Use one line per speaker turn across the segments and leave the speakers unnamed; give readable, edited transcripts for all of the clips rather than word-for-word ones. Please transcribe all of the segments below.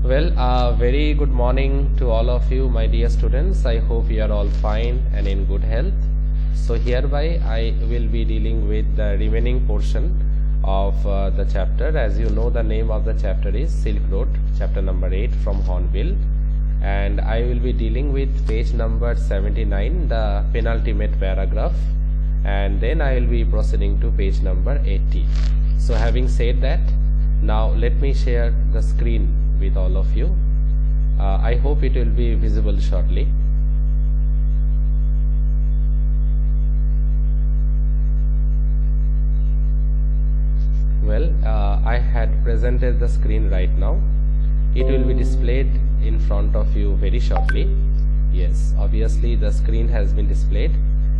Well, very good morning to all of you, my dear students. I hope you are all fine and in good health. So hereby I will be dealing with the remaining portion of the chapter. As you know, the name of the chapter is Silk Road, chapter number 8 from Hornbill. And I will be dealing with page number 79, the penultimate paragraph. And then I will be proceeding to page number 80. So having said that, now let me share the screen with all of you. I hope it will be visible shortly. Well, I had presented the screen right now. It will be displayed in front of you very shortly. Yes, obviously the screen has been displayed.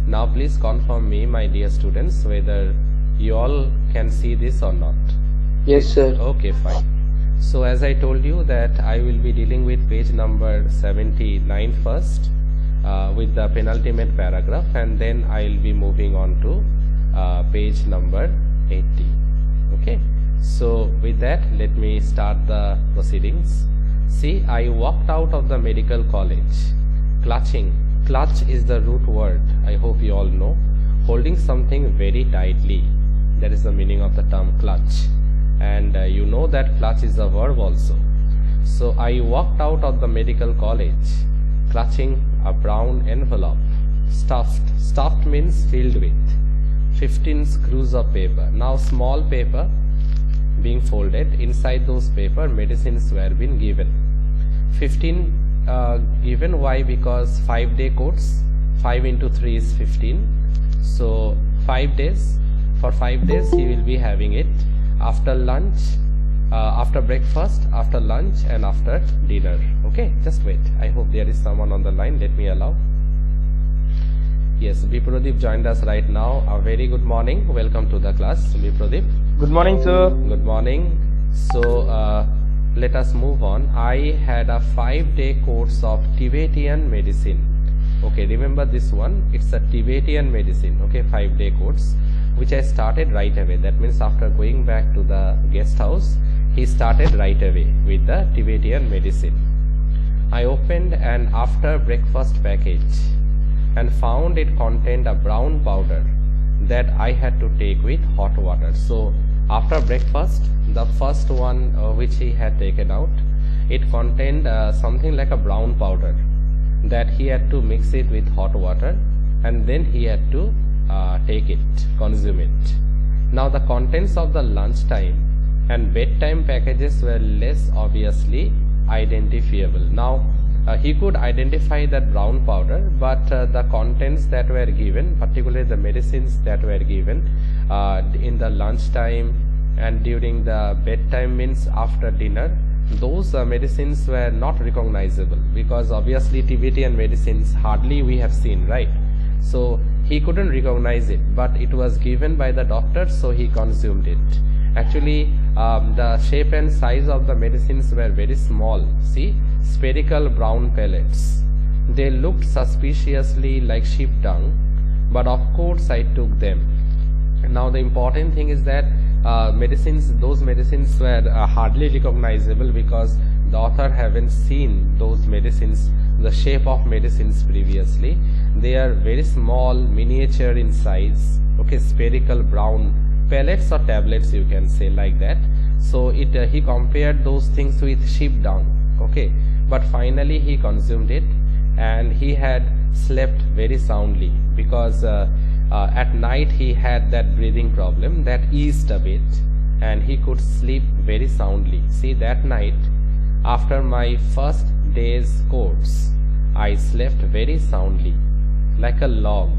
Now please confirm me, my dear students, whether you all can see this or not.
Yes, sir.
Okay, fine. So as I told you that I will be dealing with page number 79 first with the penultimate paragraph, and then I will be moving on to page number 80. Okay. So with that, let me start the proceedings. See, I walked out of the medical college clutching. Clutch is the root word, I hope you all know. Holding something very tightly. That is the meaning of the term clutch. And you know that clutch is a verb also. So I walked out of the medical college clutching a brown envelope, stuffed. Stuffed means filled with 15 screws of paper. Now small paper being folded, inside those paper medicines were being given. 15 given. Why? Because 5-day course, 5 into 3 is 15. So 5 days, for 5 days he will be having it after lunch, after breakfast, after lunch and after dinner. Okay, just wait. I hope there is someone on the line. Let me allow. Yes, Bipradeep joined us right now. A very good morning. Welcome to the class, Bipradeep.
Good morning, sir.
Good morning. So let us move on. I had a 5-day course of Tibetan medicine. Okay, remember this one. It's a Tibetan medicine. Okay, 5-day course, which I started right away. That means after going back to the guest house, he started right away with the Tibetan medicine. I opened an after breakfast package and found it contained a brown powder that I had to take with hot water. So after breakfast, the first one which he had taken out, it contained something like a brown powder that he had to mix it with hot water, and then he had to take it, consume it. Now the contents of the lunchtime and bedtime packages were less obviously identifiable. Now he could identify that brown powder, but the contents that were given, particularly the medicines that were given in the lunchtime and during the bedtime, means after dinner, those medicines were not recognizable, because obviously Tibetan medicines hardly we have seen, right? So he couldn't recognize it, but it was given by the doctor, so he consumed it. Actually, the shape and size of the medicines were very small. See, spherical brown pellets. They looked suspiciously like sheep dung, but of course I took them. Now the important thing is that those medicines were hardly recognizable, because the author haven't seen those medicines, the shape of medicines previously. They are very small, miniature in size. Okay, spherical brown pellets or tablets, you can say like that. So he compared those things with sheep dung. Okay, but finally he consumed it, and he had slept very soundly, because at night he had that breathing problem that eased a bit, and he could sleep very soundly. See, that night after my first day's course, I slept very soundly, like a log,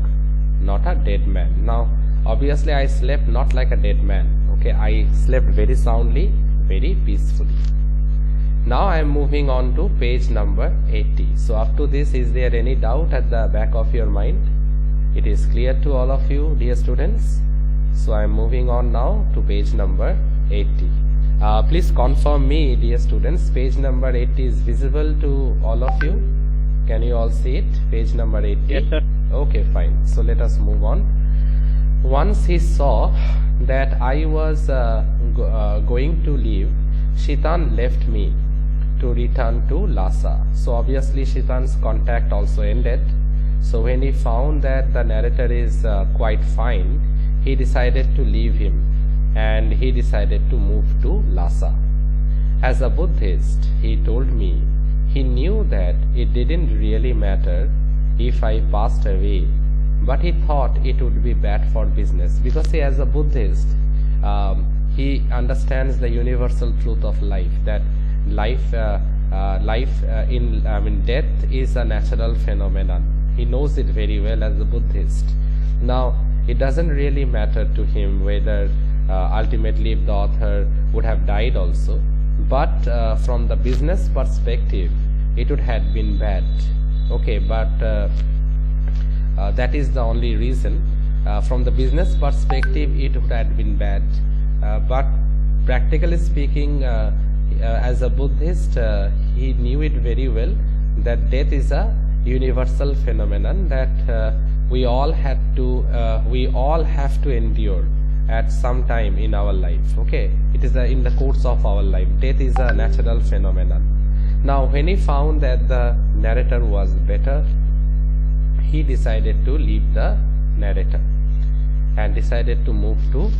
not a dead man. Now obviously I slept not like a dead man. Okay, I slept very soundly, very peacefully. Now I am moving on to page number 80. So up to this, is there any doubt at the back of your mind? It is clear to all of you, dear students. So I am moving on now to page number 80. Please confirm me, dear students, page number 80 is visible to all of you. Can you all see it? Page number 80.
Yes, sir.
Okay, fine. So let us move on. Once he saw that I was going to leave, Shitan left me to return to Lhasa. So obviously Shitan's contact also ended. So when he found that the narrator is quite fine, he decided to leave him and he decided to move to Lhasa. As a Buddhist, he told me he knew that it didn't really matter if I passed away, but he thought it would be bad for business, because see, as a Buddhist, he understands the universal truth of life, that death is a natural phenomenon. He knows it very well as a Buddhist. Now, it doesn't really matter to him whether ultimately if the author would have died also, but from the business perspective, it would have been bad. Okay, but that is the only reason. From the business perspective, it would have been bad, but practically speaking, as a Buddhist, he knew it very well that death is a universal phenomenon that we all have to endure at some time in our life. Okay, it is in the course of our life. Death is a natural phenomenon. Now, when he found that the narrator was better, he decided to leave the narrator and decided to move to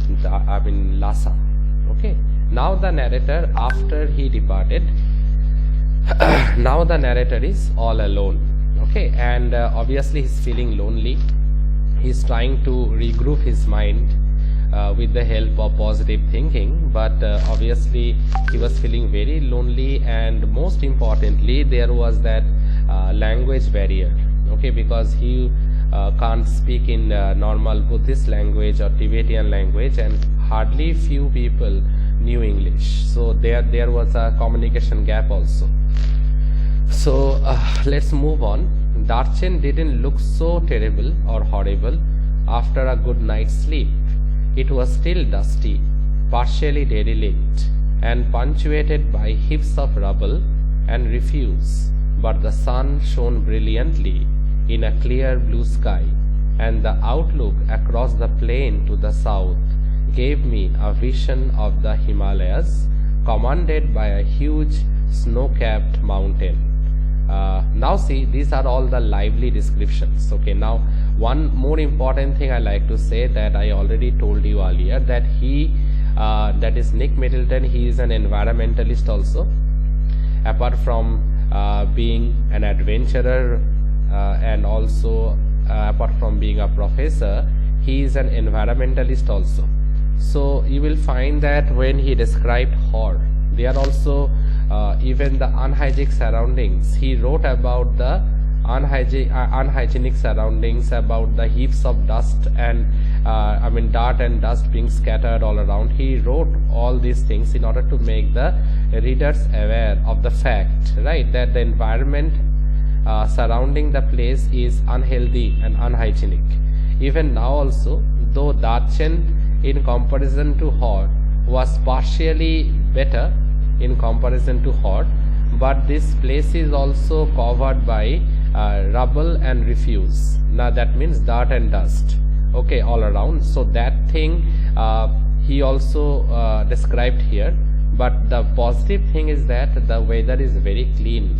Lhasa. Okay. Now the narrator, after he departed, now the narrator is all alone. Okay, and obviously he's feeling lonely. He's trying to regroup his mind with the help of positive thinking, but obviously he was feeling very lonely, and most importantly there was that language barrier. Okay, because he can't speak in normal Buddhist language or Tibetan language, and hardly few people knew English, so there was a communication gap also. So let's move on. Darchen didn't look so terrible or horrible after a good night's sleep. It was still dusty, partially derelict, and punctuated by heaps of rubble and refuse, but the sun shone brilliantly in a clear blue sky, and the outlook across the plain to the south gave me a vision of the Himalayas, commanded by a huge snow-capped mountain. Now see, these are all the lively descriptions. Okay, now one more important thing I like to say, that I already told you earlier, that that is Nick Middleton, he is an environmentalist also. Apart from being an adventurer and also apart from being a professor, he is an environmentalist also. So you will find that when he described Hor, they are also even the unhygienic surroundings. He wrote about the unhygienic surroundings, about the heaps of dust and dirt and dust being scattered all around. He wrote all these things in order to make the readers aware of the fact, right, that the environment surrounding the place is unhealthy and unhygienic. Even now also, though Darchen in comparison to Hor was partially better in comparison to Hor, but this place is also covered by rubble and refuse. Now that means dirt and dust, okay, all around. So that thing he also described here. But the positive thing is that the weather is very clean,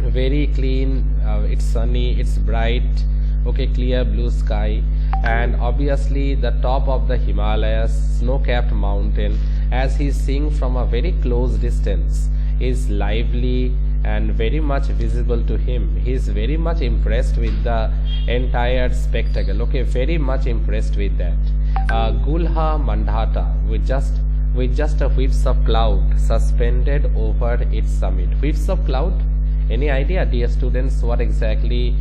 it's sunny, it's bright, okay, clear blue sky, and obviously the top of the Himalayas, snow-capped mountain, as he is seeing from a very close distance, is lively and very much visible to him. He is very much impressed with the entire spectacle, okay, very much impressed with that. Gulha Mandhata, with just a whiffs of cloud suspended over its summit. Whiffs of cloud, any idea, dear students, what exactly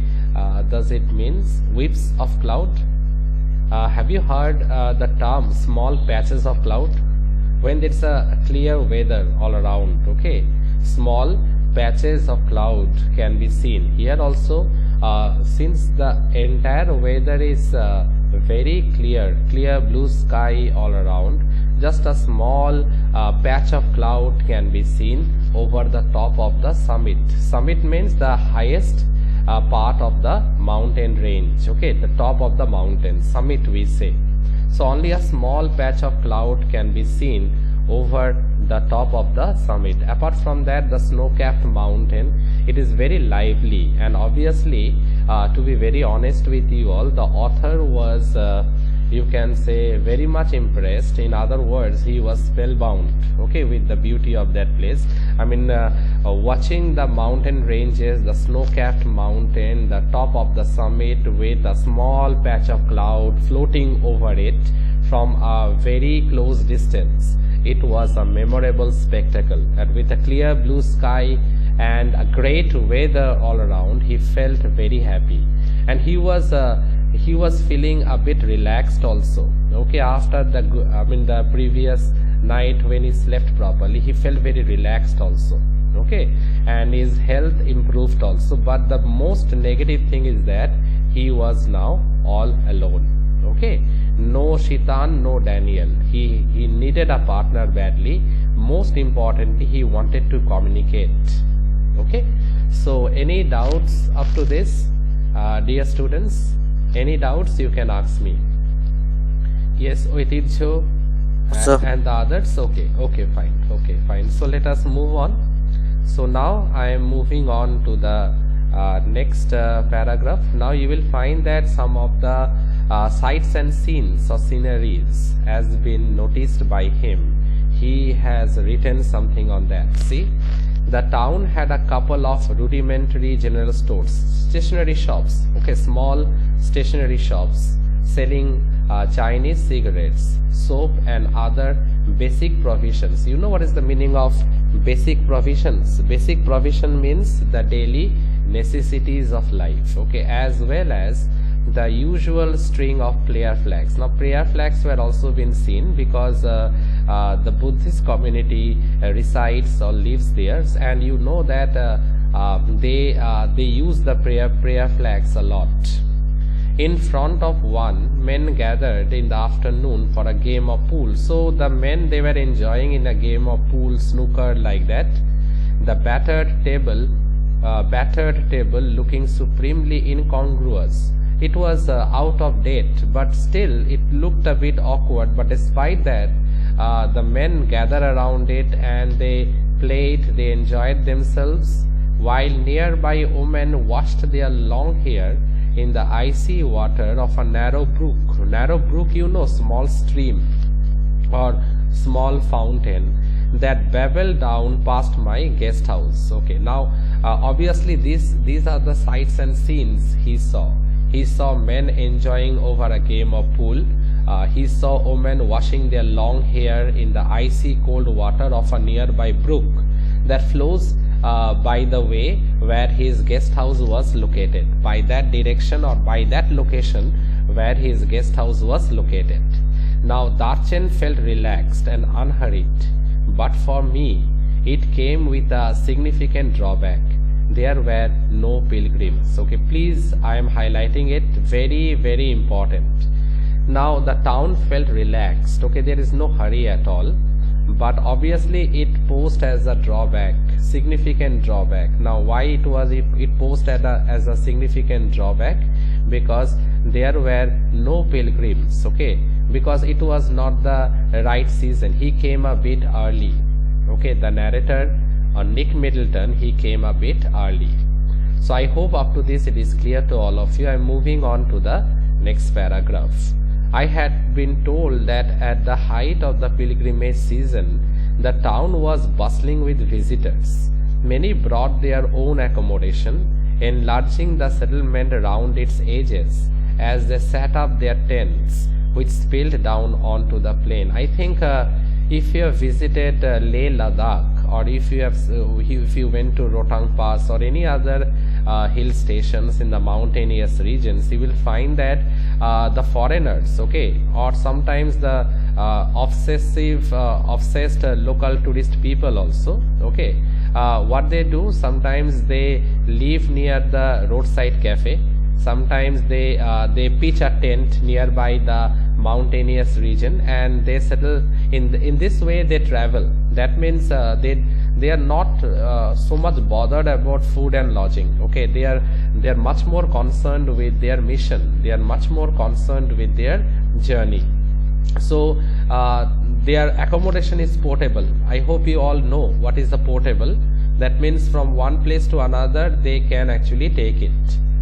does it means, whiffs of cloud? Have you heard the term small patches of cloud? When it's a clear weather all around, okay, small patches of cloud can be seen. Here also, since the entire weather is very clear blue sky all around, just a small patch of cloud can be seen over the top of the summit. Summit means the highest part of the mountain range, okay, the top of the mountain, summit we say. So only a small patch of cloud can be seen over the top of the summit. Apart from that, the snow-capped mountain, it is very lively, and obviously to be very honest with you all, the author was you can say very much impressed. In other words, he was spellbound, okay, with the beauty of that place. I mean, watching the mountain ranges, the snow-capped mountain, the top of the summit with a small patch of cloud floating over it from a very close distance, it was a memorable spectacle. And with a clear blue sky and a great weather all around, he felt very happy, and he was feeling a bit relaxed also, okay, after the previous night when he slept properly. He felt very relaxed also, okay, and his health improved also. But the most negative thing is that he was now all alone, okay, no Shitan, no Daniel. He needed a partner badly. Most importantly, he wanted to communicate, okay. So any doubts up to this, dear students? Any doubts you can ask me. Yes, Oitirjo and the others. Okay, fine. So let us move on. So now I am moving on to the next paragraph. Now you will find that some of the sights and scenes or sceneries has been noticed by him. He has written something on that. See, the town had a couple of rudimentary general stores, stationery shops, okay, small stationery shops selling Chinese cigarettes, soap and other basic provisions. You know what is the meaning of basic provisions? Basic provision means the daily necessities of life, okay, as well as the usual string of prayer flags. Now prayer flags were also been seen because the Buddhist community resides or lives there, and you know that they use the prayer flags a lot. In front of one, men gathered in the afternoon for a game of pool. So the men, they were enjoying in a game of pool, snooker, like that. The battered table looking supremely incongruous. It was out of date, but still it looked a bit awkward. But despite that, the men gathered around it and they played, they enjoyed themselves, while nearby women washed their long hair in the icy water of a narrow brook. Narrow brook, you know, small stream or small fountain that babbled down past my guest house. Okay, now obviously these are the sights and scenes he saw. He saw men enjoying over a game of pool. He saw women washing their long hair in the icy cold water of a nearby brook that flows by the way where his guest house was located, by that direction or by that location where his guest house was located. Now Darchen felt relaxed and unhurried, but for me it came with a significant drawback. There were no pilgrims. Okay, please, I am highlighting it, very, very important. Now the town felt relaxed. Okay, there is no hurry at all, but obviously it posed as a drawback, significant drawback. Now why it posed as a significant drawback? Because there were no pilgrims. Okay, because it was not the right season. He came a bit early. Okay, the narrator, Nick Middleton, he came a bit early. So I hope up to this it is clear to all of you. I am moving on to the next paragraph. I had been told that at the height of the pilgrimage season, the town was bustling with visitors. Many brought their own accommodation, enlarging the settlement around its edges as they set up their tents, which spilled down onto the plain. I think if you have visited Leh Ladakh, or if you went to Rotang Pass or any other hill stations in the mountainous regions, you will find that the foreigners, okay, or sometimes the obsessed local tourist people also, okay, what they do, sometimes they live near the roadside cafe, sometimes they pitch a tent nearby the mountainous region and they settle in this way. They travel. That means they are not so much bothered about food and lodging. Okay, they are much more concerned with their mission. They are much more concerned with their journey. So their accommodation is portable. I hope you all know what is the portable. That means from one place to another they can actually take it.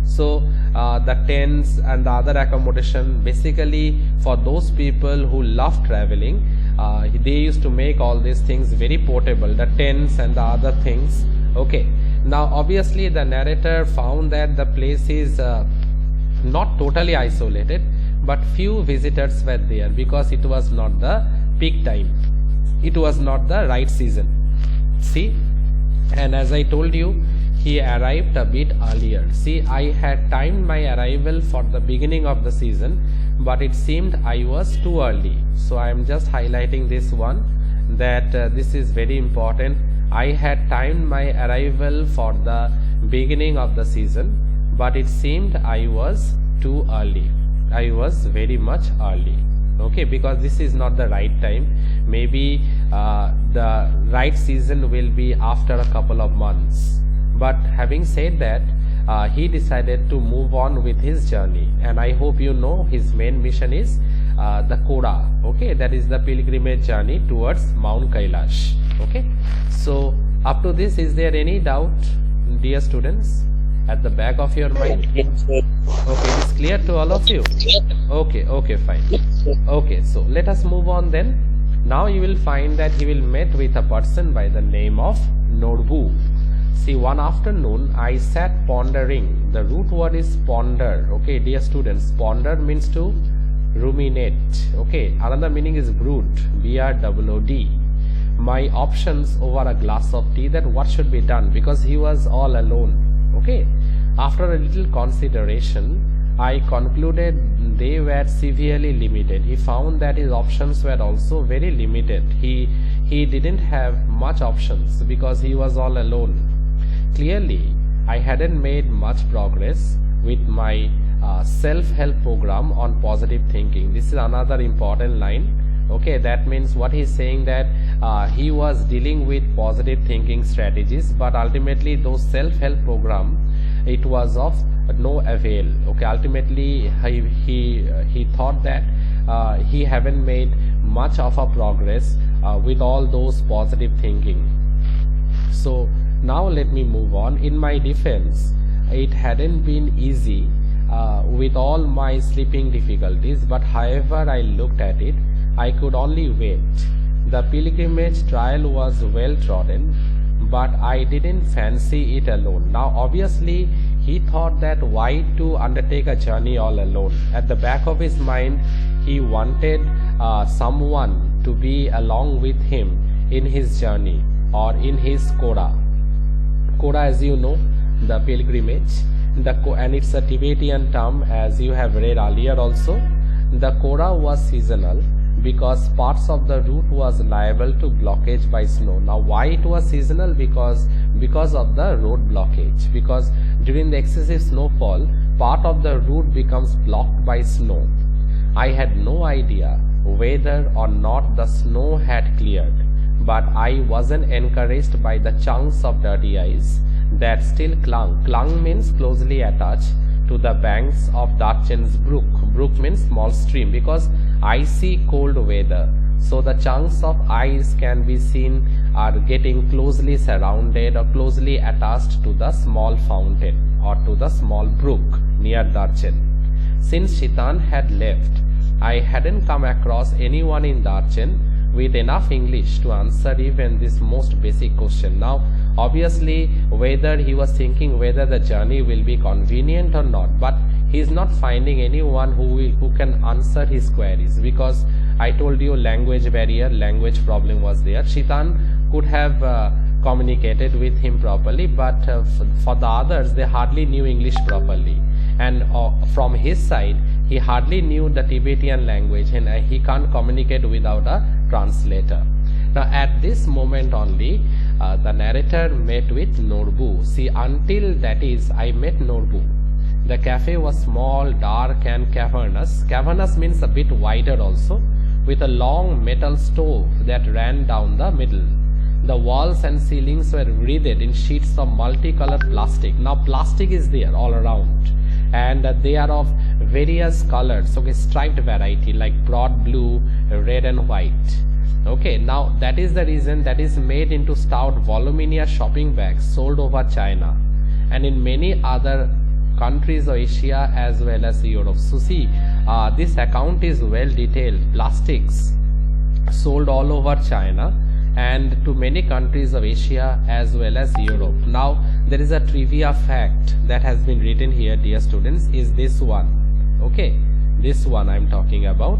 So the tents and the other accommodation, basically for those people who love traveling, they used to make all these things very portable, the tents and the other things. Okay, now obviously the narrator found that the place is not totally isolated, but few visitors were there because it was not the peak time, it was not the right season. See, and as I told you, he arrived a bit earlier. See, I had timed my arrival for the beginning of the season, but it seemed I was too early. So I am just highlighting this one, that this is very important. I had timed my arrival for the beginning of the season, but it seemed I was too early. I was very much early. Okay, because this is not the right time. Maybe the right season will be after a couple of months. But having said that, he decided to move on with his journey, and I hope you know his main mission is the Koda. Okay, that is the pilgrimage journey towards Mount Kailash. Okay, so up to this, is there any doubt, dear students, at the back of your mind? Okay, it's clear to all of you? Okay, fine. Okay, so let us move on then. Now you will find that he will meet with a person by the name of Norbu. See, one afternoon I sat pondering. The root word is ponder. Okay, dear students, ponder means to ruminate. Okay, another meaning is brood, B-R-O-O-D. My options over a glass of tea, that what should be done, because he was all alone. Okay, after a little consideration, I concluded they were severely limited. He found that his options were also very limited. He didn't have much options because he was all alone. Clearly, I hadn't made much progress with my self-help program on positive thinking. This is another important line. Okay, that means what he's saying, that he was dealing with positive thinking strategies, but ultimately those self-help program, it was of no avail. Okay, ultimately he thought that he haven't made much of a progress with all those positive thinking. So now let me move on. In my defense, it hadn't been easy with all my sleeping difficulties, but however I looked at it, I could only wait. The pilgrimage trail was well trodden, but I didn't fancy it alone. Now obviously he thought that why to undertake a journey all alone. At the back of his mind, he wanted someone to be along with him in his journey or in his Koda. Koda, as you know, the pilgrimage, and it's a Tibetan term, as you have read earlier also. The Koda was seasonal because parts of the route was liable to blockage by snow. Now why it was seasonal? Because of the road blockage, because during the excessive snowfall, part of the route becomes blocked by snow. I had no idea whether or not the snow had cleared, but I wasn't encouraged by the chunks of dirty ice that still clung. Clung means closely attached to the banks of Darchen's brook. Brook means small stream, because icy cold weather. So the chunks of ice can be seen are getting closely surrounded or closely attached to the small fountain or to the small brook near Darchen. Since Shitan had left, I hadn't come across anyone in Darchen with enough English to answer even this most basic question. Now obviously whether he was thinking whether the journey will be convenient or not, but he is not finding anyone who can answer his queries, because I told you language barrier, language problem was there. Shitan could have communicated with him properly, but for the others, they hardly knew English properly, and from his side he hardly knew the Tibetan language, and he can't communicate without a translator. Now at this moment only the narrator met with Norbu. See, until that is I met Norbu, the cafe was small, dark and cavernous. Cavernous means a bit wider also, with a long metal stove that ran down the middle. The walls and ceilings were wreathed in sheets of multicolored plastic. Now plastic is there all around, and they are of various colors, okay, striped variety like broad blue, red and white. Okay, now that is the reason that is made into stout Volumina shopping bags sold over China and in many other countries of Asia as well as Europe. So see, this account is well detailed. Plastics sold all over China and to many countries of Asia as well as Europe. Now there is a trivia fact that has been written here, dear students, is this one. Okay, this one I am talking about.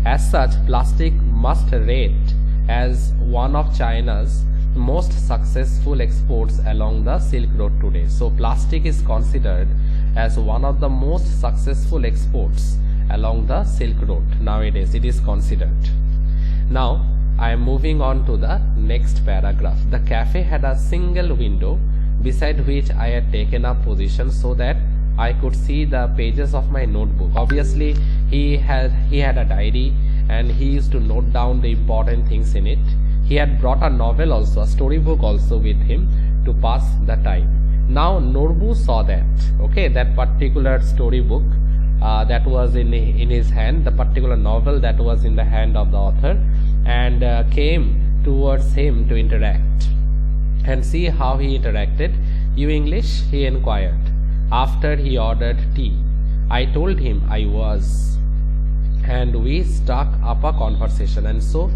As such, plastic must rate as one of China's most successful exports along the Silk Road today. So plastic is considered as one of the most successful exports along the Silk Road nowadays. It is considered. Now I am moving on to the next paragraph. The cafe had a single window beside which I had taken up position so that I could see the pages of my notebook. Obviously he had a diary and he used to note down the important things in it. He had brought a novel also, a storybook also with him to pass the time. Now Norbu saw that, okay, that particular storybook that was in his hand, the particular novel that was in the hand of the author, and came towards him to interact. And see how he interacted. "You English?" he inquired. After he ordered tea. I told him I was, and we struck up a conversation. And so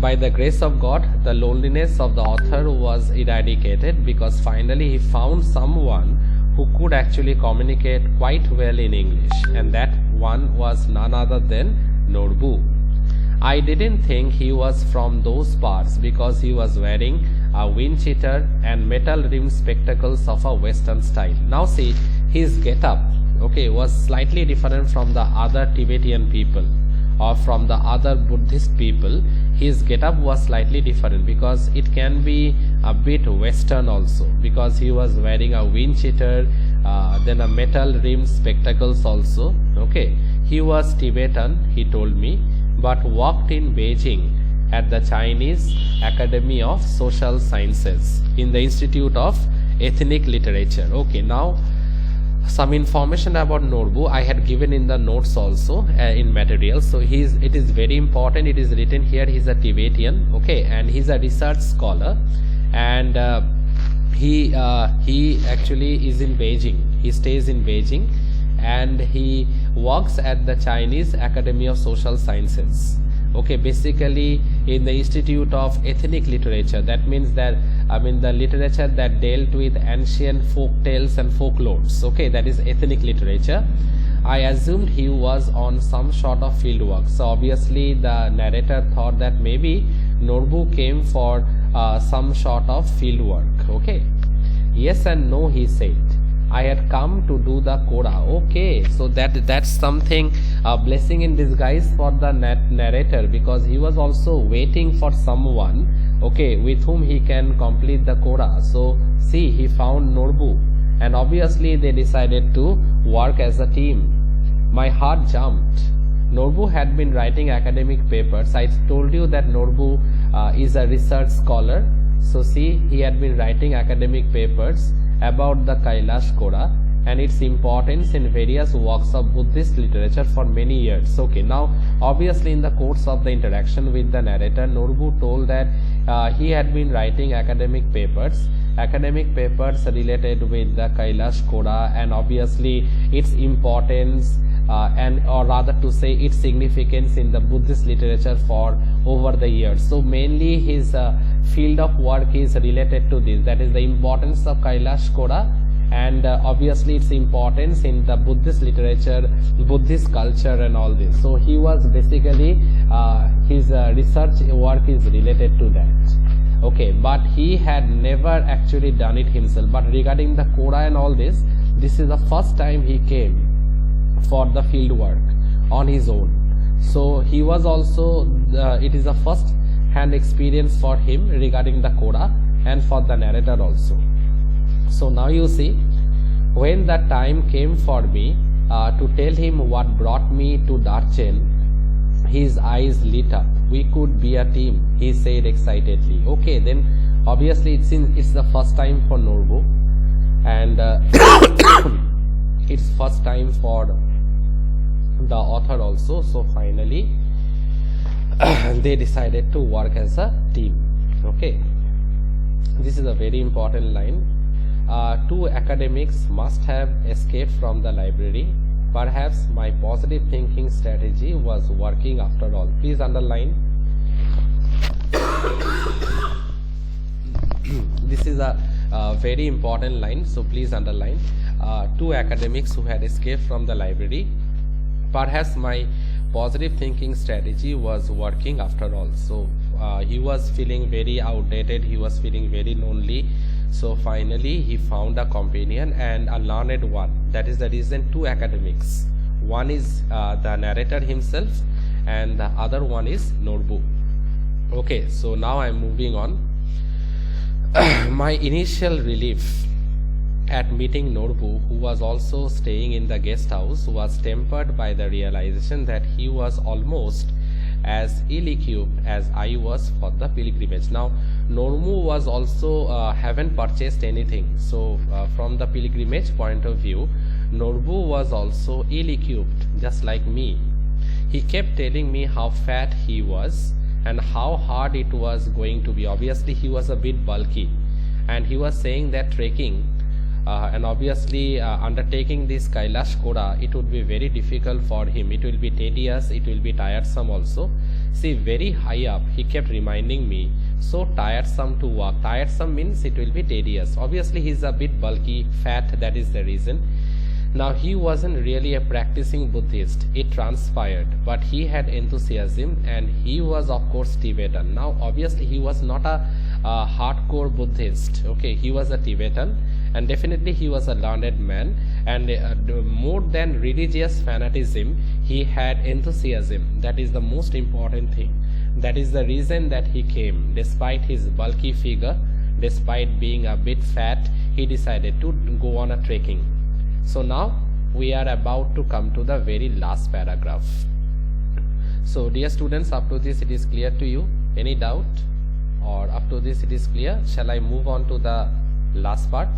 by the grace of God, the loneliness of the author was eradicated, because finally he found someone who could actually communicate quite well in English, and that one was none other than Norbu. I didn't think he was from those parts because he was wearing a wind cheater and metal rimmed spectacles of a western style. Now see, his get-up, okay, was slightly different from the other Tibetan people or from the other Buddhist people. His get-up was slightly different because it can be a bit western also, because he was wearing a wind cheater, then a metal rimmed spectacles also. Okay, he was Tibetan, he told me, but worked in Beijing at the Chinese Academy of Social Sciences in the Institute of Ethnic Literature. Okay, now some information about Norbu I had given in the notes also in material. So it is very important. It is written here. He's a Tibetan, okay, and he's a research scholar, and he actually is in Beijing. He stays in Beijing and he works at the Chinese Academy of Social Sciences. Okay, basically in the Institute of Ethnic Literature. That means that the literature that dealt with ancient folk tales and folklores. Okay, that is ethnic literature. I assumed he was on some sort of field work. So obviously the narrator thought that maybe Norbu came for some sort of field work. Okay, yes and no, he said. I had come to do the Koda. Okay, so that's something, a blessing in disguise for the narrator, because he was also waiting for someone, okay, with whom he can complete the Koda. So see, he found Norbu, and obviously they decided to work as a team. My heart jumped. Norbu had been writing academic papers. I told you that Norbu is a research scholar. So see, he had been writing academic papers about the Kailash Koda and its importance in various works of Buddhist literature for many years. Okay, now obviously in the course of the interaction with the narrator, Norbu told that he had been writing academic papers related with the Kailash Koda, and obviously its importance or rather to say its significance in the Buddhist literature for over the years. So mainly his field of work is related to this, that is the importance of Kailash Koda and obviously its importance in the Buddhist literature, Buddhist culture and all this. So he was basically his research work is related to that. Okay, but he had never actually done it himself. But regarding the Koda and all this, this is the first time he came for the field work on his own. So he was also it is a first hand experience for him regarding the Koda and for the narrator also. So now you see, when the time came for me to tell him what brought me to Darchen, his eyes lit up. We could be a team, he said excitedly. Okay, then obviously it's the first time for Norbu, and it's first time for the author also, so finally they decided to work as a team. Okay, this is a very important line. Two academics must have escaped from the library. Perhaps my positive thinking strategy was working after all. Please underline. This is a very important line, so please underline. Two academics who had escaped from the library. Perhaps my positive thinking strategy was working after all. So he was feeling very outdated, he was feeling very lonely. So finally he found a companion, and a learned one. That is the reason two academics. One is the narrator himself, and the other one is Norbu. Okay, so now I am moving on. My initial relief at meeting Norbu, who was also staying in the guest house, was tempered by the realization that he was almost as ill-equipped as I was for the pilgrimage. Now Norbu was also haven't purchased anything, so from the pilgrimage point of view, Norbu was also ill-equipped just like me. He kept telling me how fat he was and how hard it was going to be. Obviously he was a bit bulky, and he was saying that trekking and obviously undertaking this Kailash Koda, it would be very difficult for him. It will be tedious, it will be tiresome also. See, very high up, he kept reminding me, so tiresome to walk. Tiresome means it will be tedious. Obviously he is a bit bulky, fat, that is the reason. Now he wasn't really a practicing Buddhist, it transpired, but he had enthusiasm, and he was of course Tibetan. Now obviously he was not a hardcore Buddhist, okay, he was a Tibetan, and definitely he was a learned man, and more than religious fanaticism, he had enthusiasm. That is the most important thing. That is the reason that he came. Despite his bulky figure, despite being a bit fat, he decided to go on a trekking. So now we are about to come to the very last paragraph. So dear students, up to this it is clear to you? Any doubt? Or up to this it is clear? Shall I move on to the last part?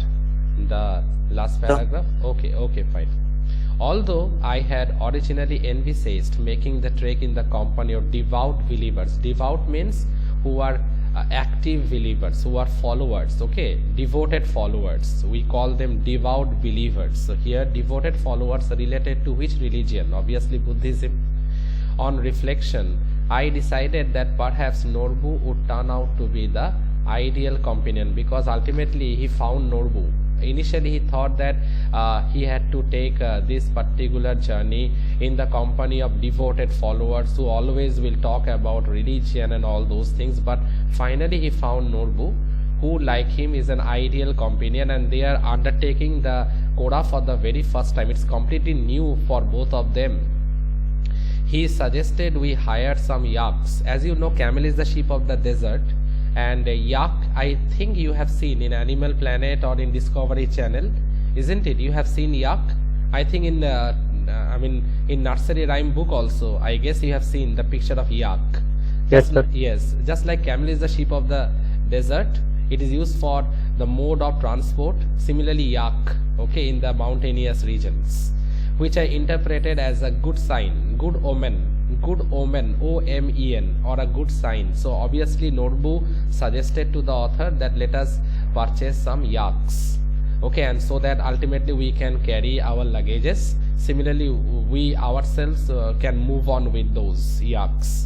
The last paragraph? Okay, fine. Although I had originally envisaged making the trek in the company of devout believers. Devout means who are active believers, who are followers, okay, devoted followers. We call them devout believers. So here devoted followers are related to which religion? Obviously Buddhism. On reflection, I decided that perhaps Norbu would turn out to be the ideal companion, because ultimately he found Norbu. Initially he thought that he had to take this particular journey in the company of devoted followers who always will talk about religion and all those things, but finally he found Norbu, who like him is an ideal companion, and they are undertaking the Koda for the very first time. It's completely new for both of them. He suggested we hire some yaks. As you know, camel is the sheep of the desert, and yak, I think you have seen in Animal Planet or in Discovery Channel, isn't it? You have seen yak. I think in in nursery rhyme book also, I guess you have seen the picture of yak.
Yes, sir.
Yes, just like camel is the sheep of the desert, it is used for the mode of transport. Similarly yak, okay, in the mountainous regions, which I interpreted as a good sign, good omen, O-M-E-N, or a good sign. So obviously Norbu suggested to the author that let us purchase some yaks, okay, and so that ultimately we can carry our luggages. Similarly we ourselves can move on with those yaks.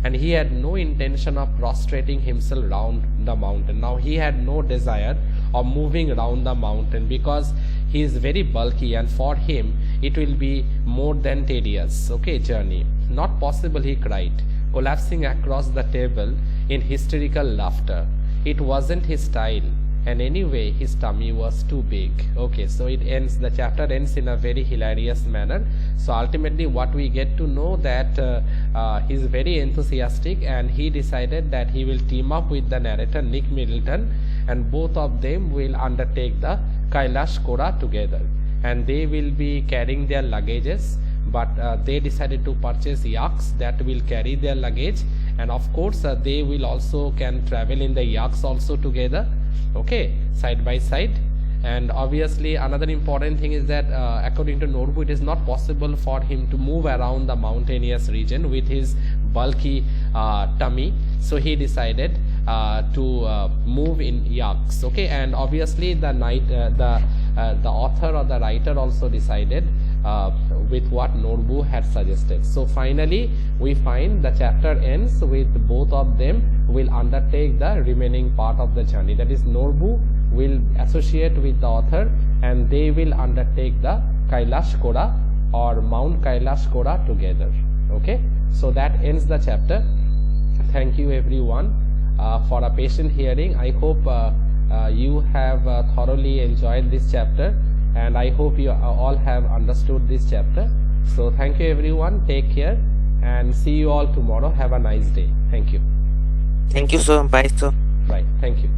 And he had no intention of prostrating himself round the mountain. Now he had no desire of moving round the mountain, because he is very bulky, and for him it will be more than tedious, okay, journey. Not possible, he cried, collapsing across the table in hysterical laughter. It wasn't his style, and anyway his tummy was too big. Okay, so it ends, the chapter ends in a very hilarious manner. So ultimately what we get to know that he is very enthusiastic, and he decided that he will team up with the narrator Nick Middleton, and both of them will undertake the Kailash Koda together, and they will be carrying their luggages, but they decided to purchase yaks that will carry their luggage, and of course they will also can travel in the yaks also together, okay, side by side. And obviously another important thing is that according to Norbu, it is not possible for him to move around the mountainous region with his bulky tummy, so he decided to move in yaks. Okay, and obviously the author or the writer also decided with what Norbu had suggested. So finally we find the chapter ends with both of them will undertake the remaining part of the journey. That is, Norbu will associate with the author and they will undertake the Kailash Kora or Mount Kailash Kora together. Okay, so that ends the chapter. Thank you everyone for a patient hearing. I hope you have thoroughly enjoyed this chapter, and I hope you all have understood this chapter. So thank you everyone, take care, and see you all tomorrow. Have a nice day. Thank you.
Thank you, sir. Bye, sir.
Right, thank you.